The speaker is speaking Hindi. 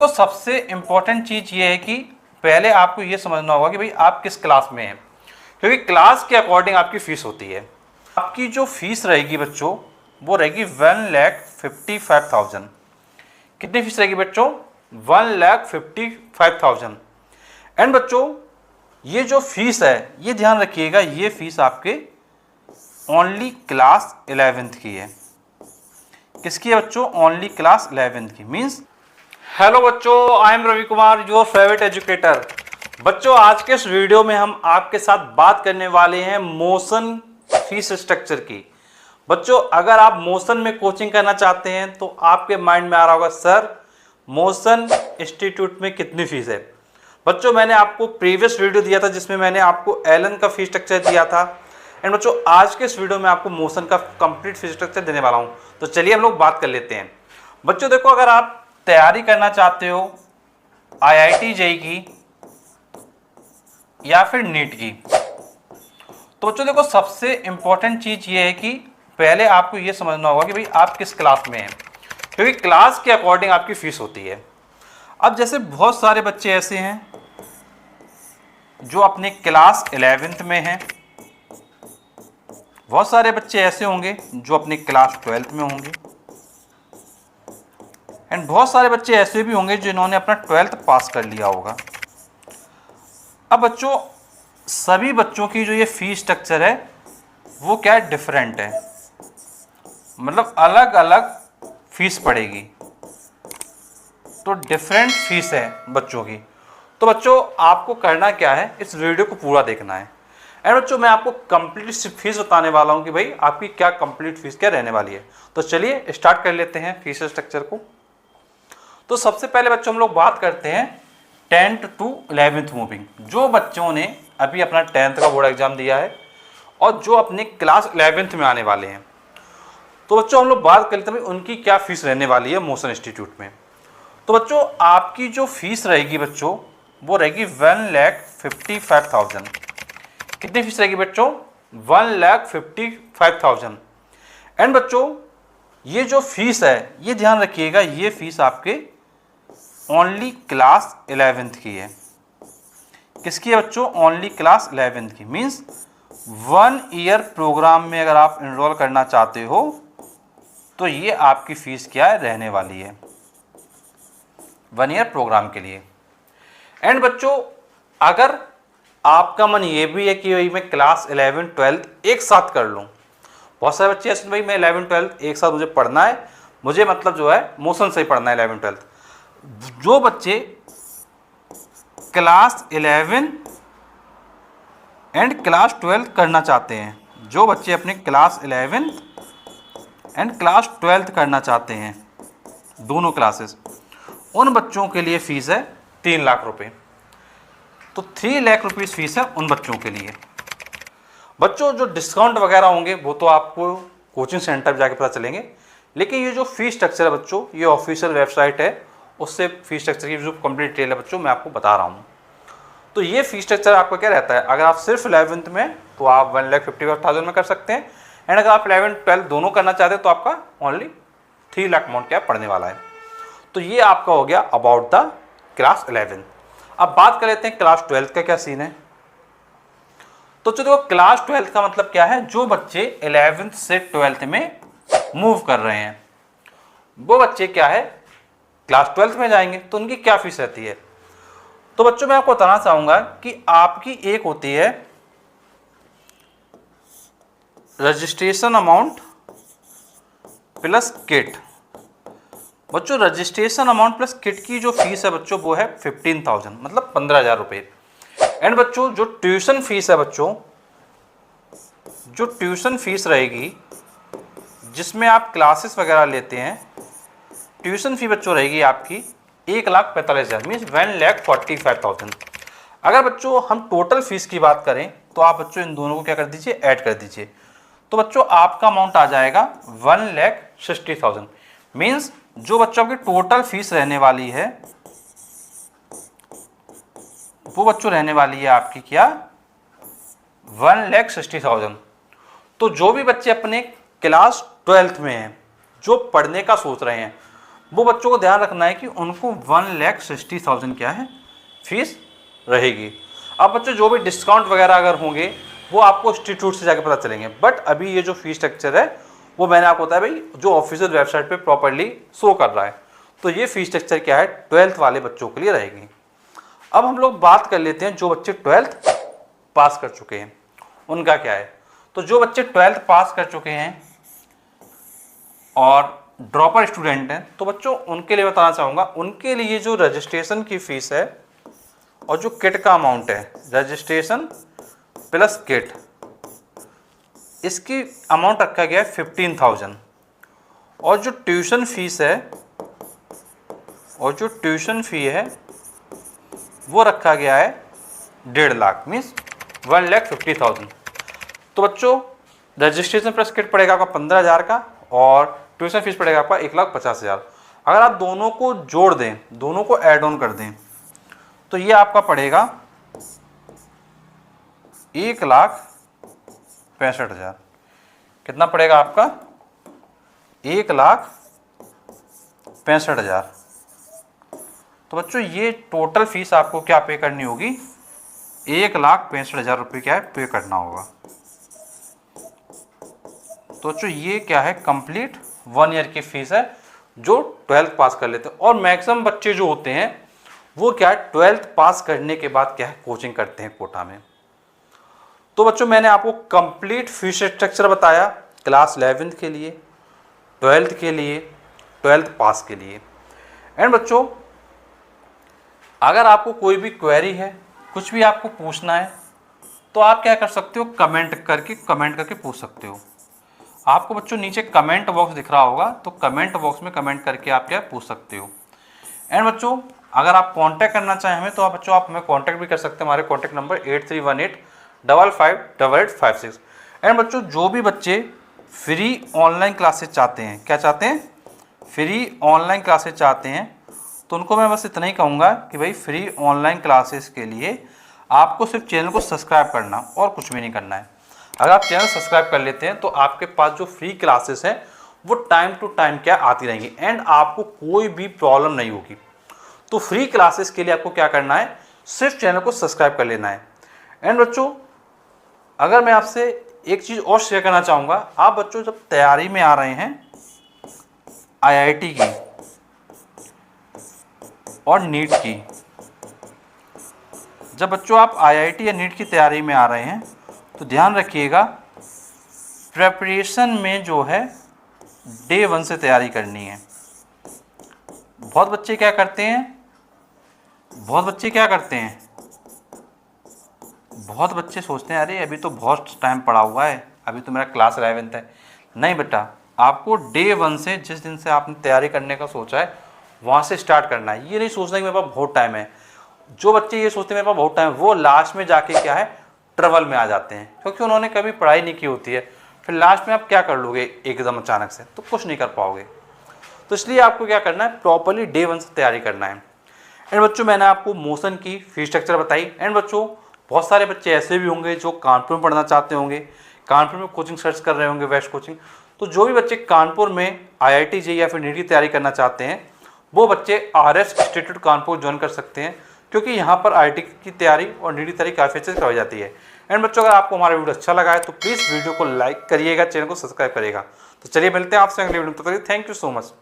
तो सबसे इम्पोर्टेंट चीज़ ये है कि पहले आपको ये समझना होगा कि भाई आप किस क्लास में हैं, क्योंकि क्लास के अकॉर्डिंग आपकी फ़ीस होती है। आपकी जो फीस रहेगी बच्चों वो रहेगी 1,55,000। कितनी फीस रहेगी बच्चों? 1,55,000। एंड बच्चों ये जो फीस है ये ध्यान रखिएगा, ये फीस आपके ओनली क्लास 11th की है। किसकी है बच्चों? ओनली क्लास 11th की। मीन्स हेलो बच्चों, I am Ravi Kumar, your favourite educator. बच्चों आज के इस वीडियो में हम आपके साथ बात करने वाले हैं मोशन फीस स्ट्रक्चर की। बच्चों अगर आप मोशन में कोचिंग करना चाहते हैं तो आपके माइंड में आ रहा होगा सर मोशन इंस्टीट्यूट में कितनी फीस है। बच्चों मैंने आपको प्रीवियस वीडियो दिया था जिसमें मैंने आपको एलन का फीस स्ट्रक्चर दिया था। एंड बच्चों आज के इस वीडियो में आपको मोशन का कंप्लीट फीस स्ट्रक्चर देने वाला हूं। तो चलिए हम लोग बात कर लेते हैं। बच्चों देखो, अगर आप तैयारी करना चाहते हो IIT JEE की या फिर नीट की, तो बच्चों देखो सबसे इंपॉर्टेंट चीज ये है कि पहले आपको ये समझना होगा कि भाई आप किस क्लास में हैं, क्योंकि क्लास के अकॉर्डिंग आपकी फीस होती है। अब जैसे बहुत सारे बच्चे ऐसे हैं जो अपने क्लास 11th में हैं, बहुत सारे बच्चे ऐसे होंगे जो अपने क्लास 12th में होंगे, एंड बहुत सारे बच्चे ऐसे भी होंगे जिन्होंने अपना 12th पास कर लिया होगा। अब बच्चों सभी बच्चों की जो ये फीस स्ट्रक्चर है वो क्या है? डिफरेंट है, मतलब अलग अलग फीस पड़ेगी। तो डिफरेंट फीस है बच्चों की। तो बच्चों आपको करना क्या है, इस वीडियो को पूरा देखना है। एंड बच्चों मैं आपको कंप्लीट फीस बताने वाला हूं कि भाई आपकी क्या कंप्लीट फीस क्या रहने वाली है। तो चलिए स्टार्ट कर लेते हैं फीस स्ट्रक्चर को। तो सबसे पहले बच्चों हम लोग बात करते हैं 10th to 11th मूविंग। जो बच्चों ने अभी अपना 10th का बोर्ड एग्जाम दिया है और जो अपने क्लास 11th में आने वाले हैं, तो बच्चों हम लोग बात कर लेते हैं उनकी क्या फीस रहने वाली है मोशन इंस्टीट्यूट में। तो बच्चों आपकी जो फीस रहेगी बच्चों वो रहेगी 1,55,000। कितनी फीस रहेगी बच्चों? 1,55,000। एंड बच्चों ये जो फीस है ये ध्यान रखिएगा, ये फीस आपके ओनली क्लास 11th की है। किसकी है बच्चों? ओनली क्लास 11th की। मीन्स 1 ईयर प्रोग्राम में अगर आप इनरोल करना चाहते हो तो ये आपकी फीस क्या है रहने वाली है 1 ईयर प्रोग्राम के लिए। एंड बच्चों अगर आपका मन ये भी है कि भाई मैं क्लास 11 12 एक साथ कर लूँ, बहुत सारे बच्चे ऐसे भाई मैं 11 12 एक साथ मुझे पढ़ना है, मुझे मतलब जो है मोशन से ही पढ़ना है 11 12। जो बच्चे क्लास 11 एंड क्लास 12 करना चाहते हैं, जो बच्चे अपने क्लास 11 एंड क्लास 12 करना चाहते हैं दोनों क्लासेस, उन बच्चों के लिए फीस है 3 लाख रुपए। तो 3 लाख रुपीस फीस है उन बच्चों के लिए। बच्चों जो डिस्काउंट वगैरह होंगे वो तो आपको कोचिंग सेंटर पर जाके पता चलेंगे, लेकिन ये जो फीस स्ट्रक्चर है बच्चों ये ऑफिशियल वेबसाइट है, उससे फीस स्ट्रक्चर की जो कंप्लीट डिटेल है बच्चों मैं आपको बता रहा हूँ। तो ये फीस स्ट्रक्चर आपका क्या रहता है, अगर आप सिर्फ 11th में तो आप 1,55,000 में कर सकते हैं, एंड अगर आप 11 12 दोनों करना चाहते हैं तो आपका ओनली 3 लाख अमाउंट क्या पड़ने वाला है। तो ये आपका हो गया अबाउट द क्लास 11। अब बात कर लेते हैं क्लास 12 का क्या सीन है। तो देखो क्लास 12 का मतलब क्या है, जो बच्चे 11th से 12th में मूव कर रहे हैं वो बच्चे क्या है क्लास 12th में जाएंगे, तो उनकी क्या फीस रहती है। तो बच्चों मैं आपको बताना चाहूंगा कि आपकी एक होती है रजिस्ट्रेशन अमाउंट प्लस किट। बच्चों रजिस्ट्रेशन अमाउंट प्लस किट की जो फीस है बच्चों वो है 15,000, मतलब 15,000 रुपये। एंड बच्चों जो ट्यूशन फीस है बच्चों, जो ट्यूशन फीस रहेगी जिसमें आप क्लासेस वगैरह लेते हैं, ट्यूशन फी बच्चों रहेगी आपकी 1,45,000 मीन्स 1,45,000। अगर बच्चों हम टोटल फीस की बात करें तो आप बच्चों इन दोनों को क्या कर दीजिए, ऐड कर दीजिए। तो बच्चों आपका अमाउंट आ जाएगा 1,60,000। मीन्स जो बच्चों की टोटल फीस रहने वाली है वो बच्चों रहने वाली है आपकी क्या 1,60,000। तो जो भी बच्चे अपने क्लास 12th में हैं, जो पढ़ने का सोच रहे हैं, वो बच्चों को ध्यान रखना है कि उनको 1,60,000 क्या है फीस रहेगी। अब बच्चों जो भी डिस्काउंट वगैरह अगर होंगे वो आपको इंस्टीट्यूट से जाके पता चलेंगे, बट अभी ये जो फीस स्ट्रक्चर है वो मैंने आपको बताया भाई जो ऑफिशियल वेबसाइट पे प्रॉपर्ली शो कर रहा है। तो ये फीस स्ट्रक्चर क्या है 12th वाले बच्चों के लिए रहेगी। अब हम लोग बात कर लेते हैं जो बच्चे 12th पास कर चुके हैं उनका क्या है। तो जो बच्चे 12th पास कर चुके हैं और ड्रॉपर स्टूडेंट हैं तो बच्चों उनके लिए बताना चाहूँगा, उनके लिए जो रजिस्ट्रेशन की फ़ीस है और जो किट का अमाउंट है, रजिस्ट्रेशन प्लस किट, इसकी अमाउंट रखा गया है 15,000 और जो ट्यूशन फीस है वो रखा गया है 1.5 लाख मीन्स 1,50,000। तो बच्चों रजिस्ट्रेशन प्लस किट पड़ेगा आपका 15,000 का और ट्यूशन फीस पड़ेगा आपका 1,50,000। अगर आप दोनों को जोड़ दें, दोनों को ऐड ऑन कर दें तो ये आपका पड़ेगा 1,65,000। कितना पड़ेगा आपका 1,65,000। तो बच्चों ये टोटल फीस आपको क्या पे करनी होगी 1,65,000 रुपये क्या है पे करना होगा। तो बच्चों ये क्या है कंप्लीट 1 ईयर की फीस है जो 12th पास कर लेते हैं। और मैक्सिमम बच्चे जो होते हैं वो क्या है 12th पास करने के बाद क्या है कोचिंग करते हैं कोटा में। तो बच्चों मैंने आपको कंप्लीट फीस स्ट्रक्चर बताया क्लास 11th के लिए, 12th के लिए, 12th पास के लिए। एंड बच्चों अगर आपको कोई भी क्वेरी है, कुछ भी आपको पूछना है तो आप क्या कर सकते हो कमेंट करके पूछ सकते हो। आपको बच्चों नीचे कमेंट बॉक्स दिख रहा होगा तो कमेंट बॉक्स में कमेंट करके आप क्या पूछ सकते हो। एंड बच्चों अगर आप कांटेक्ट करना चाहें हमें तो आप बच्चों आप हमें कांटेक्ट भी कर सकते हैं। हमारे कांटेक्ट नंबर 8318558856। एंड बच्चों जो भी बच्चे फ्री ऑनलाइन क्लासेस चाहते हैं, क्या चाहते हैं फ्री ऑनलाइन क्लासेस चाहते हैं, तो उनको मैं बस इतना ही कहूँगा कि भाई फ्री ऑनलाइन क्लासेस के लिए आपको सिर्फ चैनल को सब्सक्राइब करना और कुछ भी नहीं करना है। अगर आप चैनल सब्सक्राइब कर लेते हैं तो आपके पास जो फ्री क्लासेस हैं वो टाइम टू टाइम क्या आती रहेंगी एंड आपको कोई भी प्रॉब्लम नहीं होगी। तो फ्री क्लासेस के लिए आपको क्या करना है सिर्फ चैनल को सब्सक्राइब कर लेना है। एंड बच्चों अगर मैं आपसे एक चीज़ और शेयर करना चाहूँगा, आप बच्चों जब तैयारी में आ रहे हैं IIT की और नीट की, जब बच्चों आप IIT या नीट की तैयारी में आ रहे हैं तो ध्यान रखिएगा प्रेपरेशन में जो है डे 1 से तैयारी करनी है। बहुत बच्चे क्या करते हैं बहुत बच्चे सोचते हैं अरे अभी तो बहुत टाइम पड़ा हुआ है, अभी तो मेरा क्लास 11th है। नहीं बेटा, आपको डे 1 से जिस दिन से आपने तैयारी करने का सोचा है वहाँ से स्टार्ट करना है। ये नहीं सोचना कि मेरे पास बहुत टाइम है। जो बच्चे ये सोचते हैं मेरे पास बहुत टाइम है वो लास्ट में जाके क्या है ट्रबल में आ जाते हैं, क्योंकि उन्होंने कभी पढ़ाई नहीं की होती है। फिर लास्ट में आप क्या कर लोगे एकदम अचानक से, तो कुछ नहीं कर पाओगे। तो इसलिए आपको क्या करना है प्रॉपर्ली डे 1 से तैयारी करना है। एंड बच्चों मैंने आपको मोशन की फीस स्ट्रक्चर बताई। एंड बच्चों बहुत सारे बच्चे ऐसे भी होंगे जो कानपुर में पढ़ना चाहते होंगे, कानपुर में कोचिंग सर्च कर रहे होंगे वेस्ट कोचिंग। तो जो भी बच्चे कानपुर में IIT JEE या फिर नीट की तैयारी करना चाहते हैं वो बच्चे RS इंस्टीट्यूट कानपुर ज्वाइन कर सकते हैं, क्योंकि यहाँ पर IIT की तैयारी और नीट की तैयारी काफ़ी अच्छे से करवाई जाती है। एंड बच्चों अगर आपको हमारा वीडियो अच्छा लगा है तो प्लीज़ वीडियो को लाइक करिएगा, चैनल को सब्सक्राइब करिएगा। तो चलिए मिलते हैं आपसे अगले वीडियो में, तो थैंक यू सो मच।